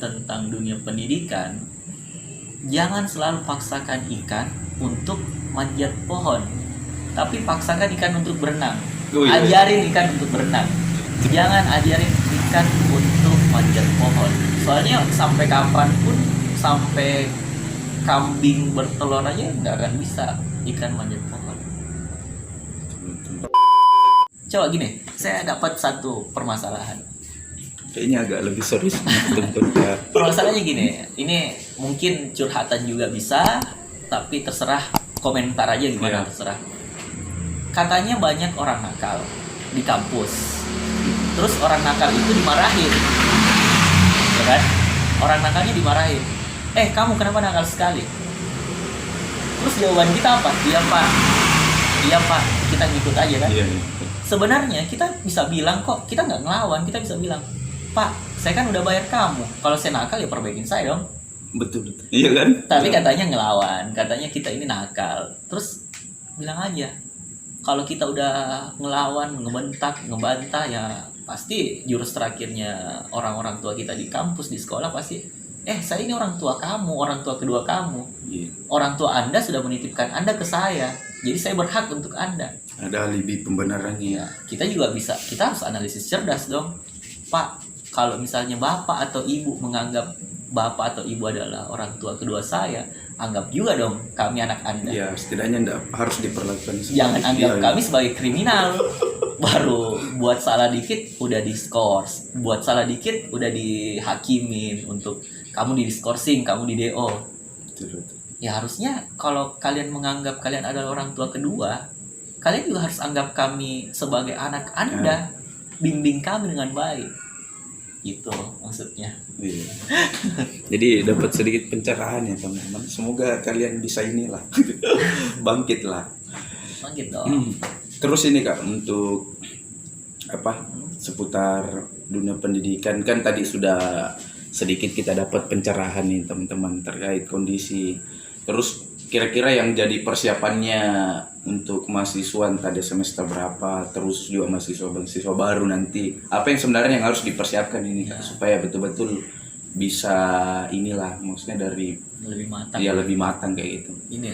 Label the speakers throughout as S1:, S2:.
S1: tentang dunia pendidikan, jangan selalu paksakan ikan untuk manjat pohon, tapi paksakan ikan untuk berenang. Ajarin ikan untuk berenang, jangan ajarin ikan untuk manjat pohon. Soalnya sampai kapanpun, sampai kambing bertelur aja nggak akan bisa ikan manjat pohon. Coba gini, saya dapat satu permasalahan.
S2: Kayaknya agak lebih serius untuk
S1: Permasalahannya gini, ini mungkin curhatan juga bisa, tapi terserah komentar aja gimana, terserah. Katanya banyak orang nakal di kampus. Terus orang nakal itu dimarahin. Ya kan? Orang nakalnya dimarahin. Kamu kenapa nakal sekali? Terus jawaban kita apa? Iya pak, kita ngikut aja kan?
S2: Iya.
S1: Sebenarnya kita bisa bilang kok, kita nggak ngelawan, kita bisa bilang, Pak, saya kan udah bayar kamu. Kalau saya nakal ya perbaikin saya dong.
S2: Betul. Iya kan?
S1: Tapi katanya ngelawan, katanya kita ini nakal. Terus bilang aja, kalau kita udah ngelawan, ngebentak, ngebantah, ya pasti jurus terakhirnya orang-orang tua kita di kampus, di sekolah pasti, saya ini orang tua kamu, orang tua kedua kamu. Orang tua Anda sudah menitipkan Anda ke saya, jadi saya berhak untuk Anda.
S2: Ada alibi pembenarannya.
S1: Ya, kita juga bisa, kita harus analisis cerdas dong. Pak, kalau misalnya bapak atau ibu menganggap bapak atau ibu adalah orang tua kedua saya, anggap juga dong kami anak Anda.
S2: Ya, setidaknya enggak harus diperlakukan.
S1: Jangan anggap kami sebagai kriminal. Baru buat salah dikit udah diskors, buat salah dikit udah dihakimin untuk kamu di diskorsing, kamu di DO.
S2: Betul.
S1: Ya harusnya kalau kalian menganggap kalian adalah orang tua kedua, kalian juga harus anggap kami sebagai anak Anda. Bimbing kami dengan baik. Gitu maksudnya.
S2: Iya. Jadi dapat sedikit pencerahan ya teman-teman. Semoga kalian bisa inilah bangkitlah.
S1: Bangkit dong.
S2: Terus ini Kak, untuk seputar dunia pendidikan kan tadi sudah sedikit kita dapat pencerahan nih teman-teman terkait kondisi. Terus kira-kira yang jadi persiapannya untuk mahasiswa tadi semester berapa, terus juga mahasiswa baru nanti, apa yang sebenarnya yang harus dipersiapkan ini Kak, supaya betul-betul bisa inilah, maksudnya dari
S1: lebih matang.
S2: Ya lebih matang kayak gitu.
S1: Ini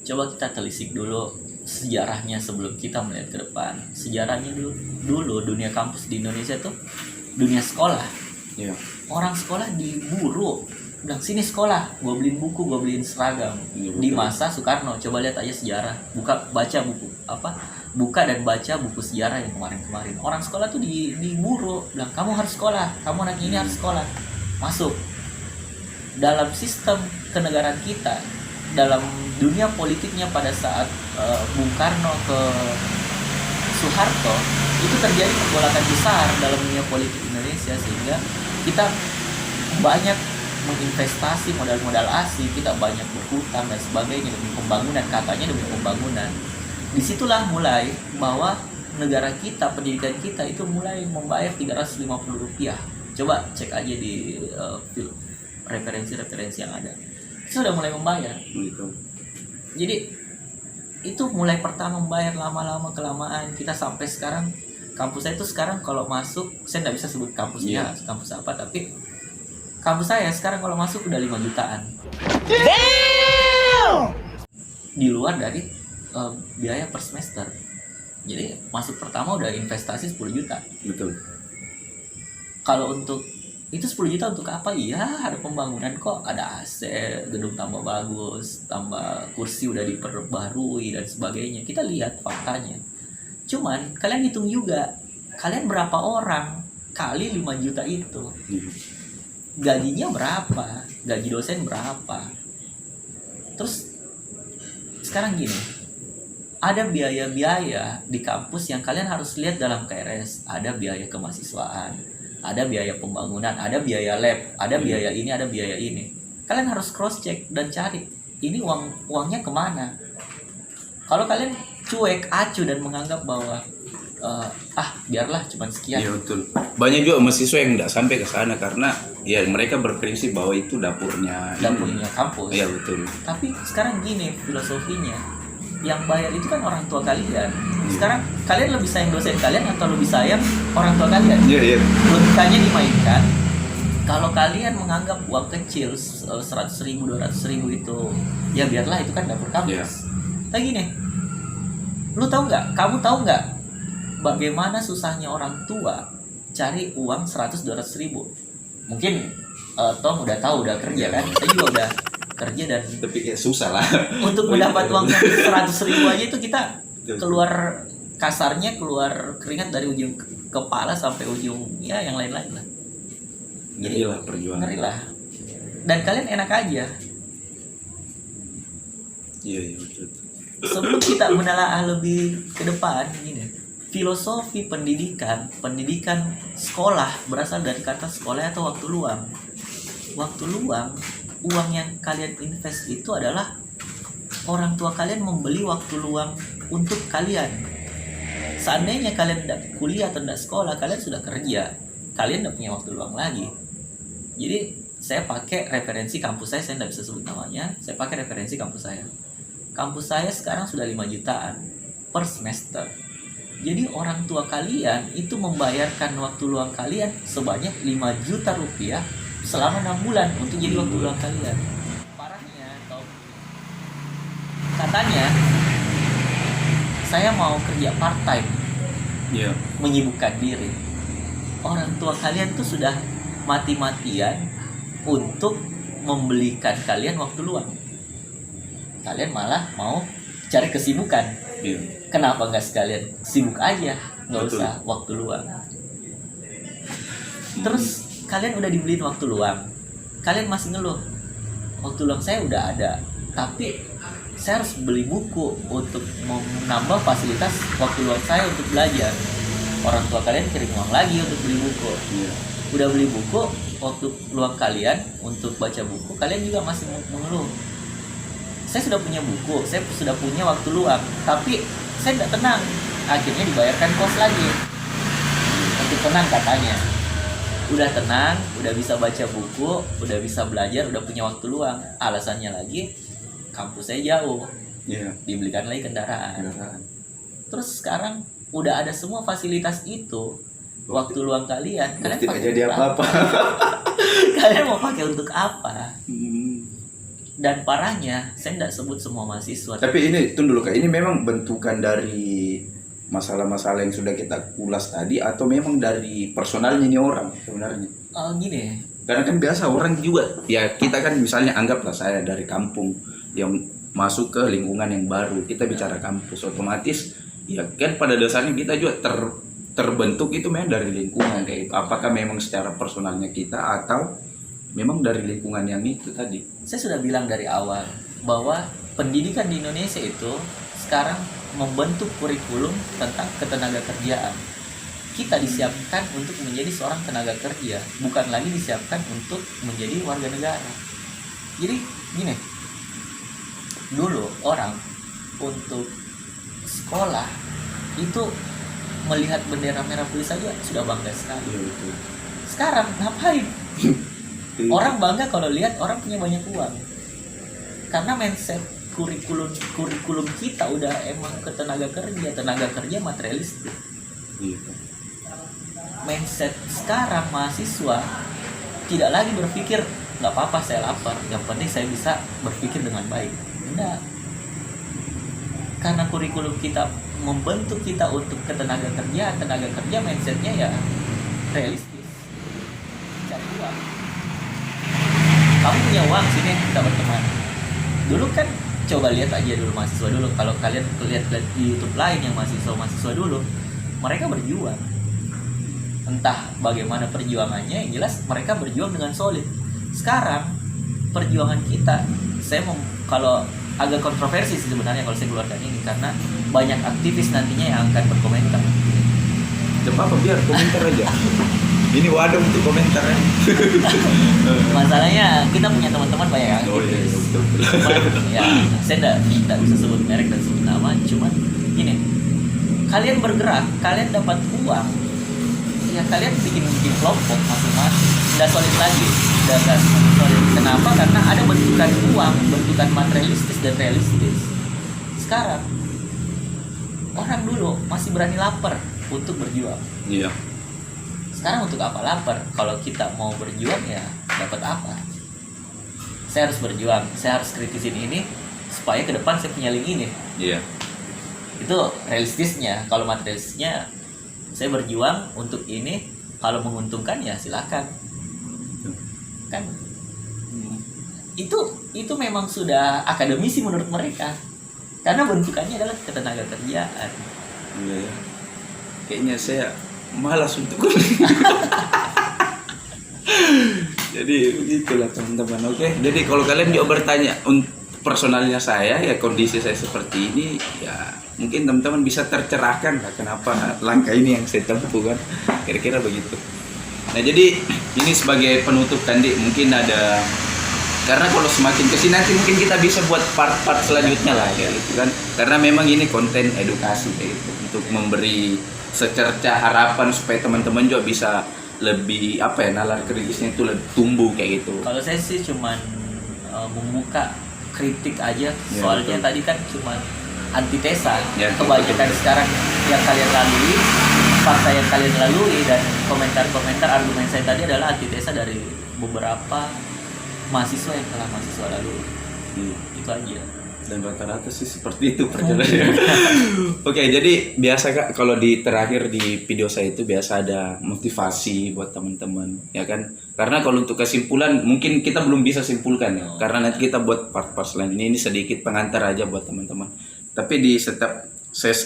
S1: coba kita telisik dulu sejarahnya sebelum kita melihat ke depan. Sejarahnya dulu dunia kampus di Indonesia tuh dunia sekolah.
S2: Iya.
S1: Orang sekolah diburu, bilang sini sekolah, gue beliin buku, gue beliin seragam. Di masa Soekarno, coba lihat aja sejarah, baca buku buka dan baca buku sejarah yang kemarin-kemarin. Orang sekolah tuh diburu, bilang kamu harus sekolah, kamu anak ini harus sekolah. Masuk dalam sistem kenegaraan kita, dalam dunia politiknya pada saat Bung Karno ke Soeharto, itu terjadi pergolakan besar dalam dunia politik Indonesia, sehingga kita banyak menginvestasi modal-modal asing, kita banyak berhutang dan sebagainya demi pembangunan, katanya demi pembangunan. Disitulah mulai bahwa negara kita, pendidikan kita itu mulai membayar Rp350. Coba cek aja di referensi-referensi yang ada. Itu sudah mulai membayar.
S2: Gitu.
S1: Jadi itu mulai pertama membayar, lama-lama kelamaan kita sampai sekarang. Kampus saya itu sekarang kalau masuk, saya nggak bisa sebut kampusnya, kampus apa, tapi kampus saya sekarang kalau masuk udah 5 jutaan. Damn! Di luar dari biaya per semester. Jadi masuk pertama udah investasi 10 juta.
S2: Betul.
S1: Kalau untuk itu 10 juta untuk apa? Iya, ada pembangunan kok, ada AC, gedung tambah bagus, tambah kursi udah diperbarui dan sebagainya. Kita lihat faktanya. Cuman kalian hitung juga, kalian berapa orang kali 5 juta itu? Gajinya berapa? Gaji dosen berapa? Terus sekarang gini, ada biaya-biaya di kampus yang kalian harus lihat dalam KRS. Ada biaya kemahasiswaan, ada biaya pembangunan, ada biaya lab, ada biaya ini, ada biaya ini. Kalian harus cross check dan cari ini uangnya kemana. Kalau kalian cuek, acuh dan menganggap bahwa biarlah cuma sekian.
S2: Iya betul. Banyak juga mahasiswa yang tidak sampai ke sana karena ya mereka berprinsip bahwa itu dapurnya
S1: kampus.
S2: Iya betul.
S1: Tapi sekarang gini filosofinya, yang bayar itu kan orang tua kalian. Sekarang kalian lebih sayang dosen kalian atau lebih sayang orang tua kalian?
S2: Iya.
S1: Logikanya dimainkan. Kalau kalian menganggap uang kecil 100.000, 200.000 itu ya biarlah, itu kan dapur kampus. Tapi gini, kamu tahu nggak bagaimana susahnya orang tua cari uang 100-200 ribu? Mungkin Tom udah tahu, udah kerja kan, saya juga udah kerja, dan
S2: Tapi kayak susah lah.
S1: untuk mendapat uang 100.000 aja itu kita keluar, kasarnya keluar keringat dari ujung kepala sampai ujung ya yang lain-lain lah.
S2: Ngeri lah perjuangan.
S1: Ngeri lah. Dan kalian enak aja.
S2: Iya betul.
S1: Sebelum kita menelaah lebih ke depan ini, filosofi pendidikan sekolah berasal dari kata sekolah atau waktu luang. Waktu luang, uang yang kalian invest itu adalah orang tua kalian membeli waktu luang untuk kalian. Seandainya kalian tidak kuliah atau tidak sekolah, kalian sudah kerja, kalian tidak punya waktu luang lagi. Jadi saya pakai referensi kampus saya tidak bisa sebut namanya, saya pakai referensi kampus saya. Kampus saya sekarang sudah 5 jutaan per semester. Jadi orang tua kalian itu membayarkan waktu luang kalian sebanyak 5 juta rupiah selama 6 bulan untuk jadi waktu luang kalian. Parahnya, katanya saya mau kerja part time, menyibukkan diri. Orang tua kalian tuh sudah mati-matian untuk membelikan kalian waktu luang. Kalian malah mau cari kesibukan. Kenapa nggak sekalian sibuk aja, nggak usah waktu luang. Terus kalian udah dibeliin waktu luang, kalian masih ngeluh, waktu luang saya udah ada, tapi saya harus beli buku untuk menambah fasilitas waktu luang saya untuk belajar. Orang tua kalian kirim uang lagi untuk beli buku. Udah beli buku, waktu luang kalian untuk baca buku, kalian juga masih mengeluh. Saya sudah punya buku, saya sudah punya waktu luang, tapi saya tidak tenang. Akhirnya dibayarkan kos lagi untuk tenang katanya. Udah tenang, udah bisa baca buku, udah bisa belajar, udah punya waktu luang. Alasannya lagi, kampus saya jauh, dibelikan lagi kendaraan. Terus sekarang udah ada semua fasilitas itu, waktu luang kalian pakai
S2: jadi apa-apa.
S1: Kalian mau pakai untuk apa? Dan parahnya, saya tidak sebut semua mahasiswa.
S2: Tapi ini tunggu dulu Kak, ini memang bentukan dari masalah-masalah yang sudah kita ulas tadi atau memang dari personalnya ini orang sebenarnya?
S1: Gini.
S2: Karena kan biasa orang juga, ya kita kan misalnya anggaplah saya dari kampung yang masuk ke lingkungan yang baru, kita bicara kampus, otomatis ya kan pada dasarnya kita juga terbentuk itu memang dari lingkungan kayak itu. Apakah memang secara personalnya kita atau memang dari lingkungan yang itu tadi?
S1: Saya sudah bilang dari awal bahwa pendidikan di Indonesia itu sekarang membentuk kurikulum tentang ketenaga kerjaan. Kita disiapkan untuk menjadi seorang tenaga kerja, bukan lagi disiapkan untuk menjadi warga negara. Jadi gini, dulu orang untuk sekolah itu melihat bendera merah putih saja sudah bangga sekali. Sekarang ngapain? Orang bangga kalau lihat orang punya banyak uang, karena mindset kurikulum kita udah emang ke tenaga kerja materialistik. Mindset sekarang mahasiswa tidak lagi berpikir nggak apa-apa saya lapar, yang penting saya bisa berpikir dengan baik. Enggak, karena kurikulum kita membentuk kita untuk ke tenaga kerja mindsetnya ya realistis, cari uang. Kamu punya uang, sini kita berteman. Dulu kan coba lihat aja dulu mahasiswa dulu, kalau kalian lihat di YouTube lain yang mahasiswa dulu, mereka berjuang. Entah bagaimana perjuangannya, yang jelas mereka berjuang dengan solid. Sekarang perjuangan kita, kalau agak kontroversi sih sebenarnya kalau saya keluarkan ini, karena banyak aktivis nantinya yang akan berkomentar.
S2: Tidak apa-apa, biar komentar aja. Ini wadah untuk komentar ya.
S1: Masalahnya kita punya teman-teman banyak yang aktivis. Cuman, ya saya tidak bisa sebut merek dan sebut nama. Cuman gini, kalian bergerak, kalian dapat uang, ya kalian bikin kelompok masing-masing. Udah solid lagi, udah nggak solid. Kenapa? Karena ada bentukan uang, bentukan materialistis dan realistis. Sekarang orang dulu masih berani lapar untuk berjuang.
S2: Iya.
S1: sekarang untuk apa lapar? Kalau kita mau berjuang ya dapat apa? Saya harus berjuang, saya harus kritisin ini supaya ke depan saya punya link ini.
S2: Iya.
S1: Itu realistisnya. Kalau materialistisnya, saya berjuang untuk ini, kalau menguntungkan ya silakan. Kan itu memang sudah akademisi menurut mereka, karena bentukannya adalah ketenaga kerjaan.
S2: Iya, ya. Kayaknya saya malas untuk jadi begitulah teman-teman. Oke, jadi kalau kalian juga bertanya personalnya saya ya, kondisi saya seperti ini ya, mungkin teman-teman bisa tercerahkan lah kenapa langkah ini yang saya tempuh kan, kira-kira begitu. Nah jadi ini sebagai penutup Kandi, mungkin ada, karena kalau semakin kesini nanti mungkin kita bisa buat part-part selanjutnya lah ya gitu kan, karena memang ini konten edukasi kayak gitu, untuk memberi secerca harapan supaya teman-teman juga bisa lebih nalar kritisnya itu lebih tumbuh kayak gitu.
S1: Kalau saya sih cuman membuka kritik aja,
S2: Ya,
S1: soalnya
S2: betul.
S1: tadi kan cuman antitesa
S2: Ya,
S1: kebanyakan
S2: betul.
S1: sekarang yang kalian lalui, fakta yang kalian lalui, dan komentar-komentar argumen saya tadi adalah antitesa dari beberapa mahasiswa yang telah mahasiswa lalui. Itu aja.
S2: Dan rata-rata sih seperti itu perjalanannya. Oke, jadi biasa Kak, kalau di terakhir di video saya itu biasa ada motivasi buat teman-teman, ya kan? Karena kalau untuk kesimpulan mungkin kita belum bisa simpulkan ya, karena nanti kita buat part-part selanjutnya. Ini sedikit pengantar aja buat teman-teman. Tapi di setiap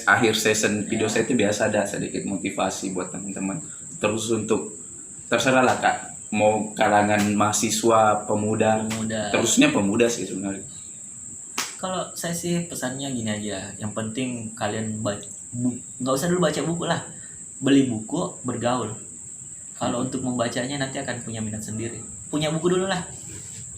S2: akhir season video saya itu biasa ada sedikit motivasi buat teman-teman. Terus untuk terserah lah Kak, mau kalangan mahasiswa, pemuda. Terusnya pemuda sih sebenarnya.
S1: Kalau saya sih pesannya gini aja, yang penting kalian nggak usah dulu baca buku lah, beli buku, bergaul. Kalau untuk membacanya nanti akan punya minat sendiri, punya buku dulu lah,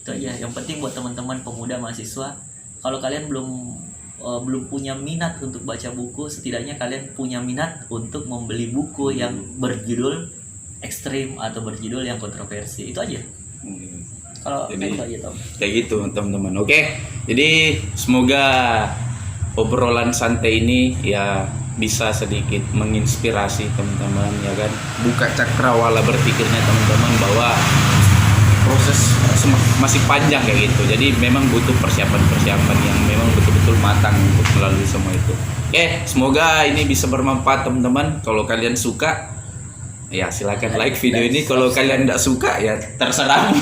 S1: itu aja. Yang penting buat teman-teman pemuda mahasiswa, kalau kalian belum punya minat untuk baca buku, setidaknya kalian punya minat untuk membeli buku yang berjudul ekstrim atau berjudul yang kontroversi, itu aja. Kalau
S2: Jadi
S1: itu aja Tom.
S2: kayak gitu teman-teman. Oke, jadi semoga obrolan santai ini ya bisa sedikit menginspirasi teman-teman, ya kan, buka cakrawala berpikirnya teman-teman bahwa proses masih panjang kayak gitu. Jadi memang butuh persiapan-persiapan yang memang betul-betul matang untuk melalui semua itu. Oke, semoga ini bisa bermanfaat teman-teman. Kalau kalian suka ya silakan like video ini. Kalau kalian tidak suka ya terserah.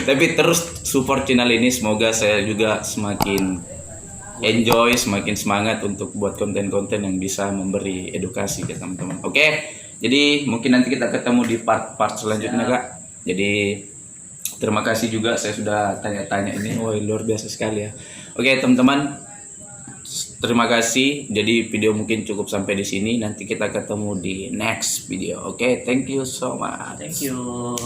S2: Tapi terus support channel ini, semoga saya juga semakin enjoy, semakin semangat untuk buat konten-konten yang bisa memberi edukasi ke teman-teman. Oke, jadi mungkin nanti kita ketemu di part-part selanjutnya Kak. Jadi terima kasih juga, saya sudah tanya-tanya ini, wah luar biasa sekali ya. Oke teman-teman, terima kasih. Jadi video mungkin cukup sampai di sini. Nanti kita ketemu di next video. Oke, thank you so much.
S1: Thank you.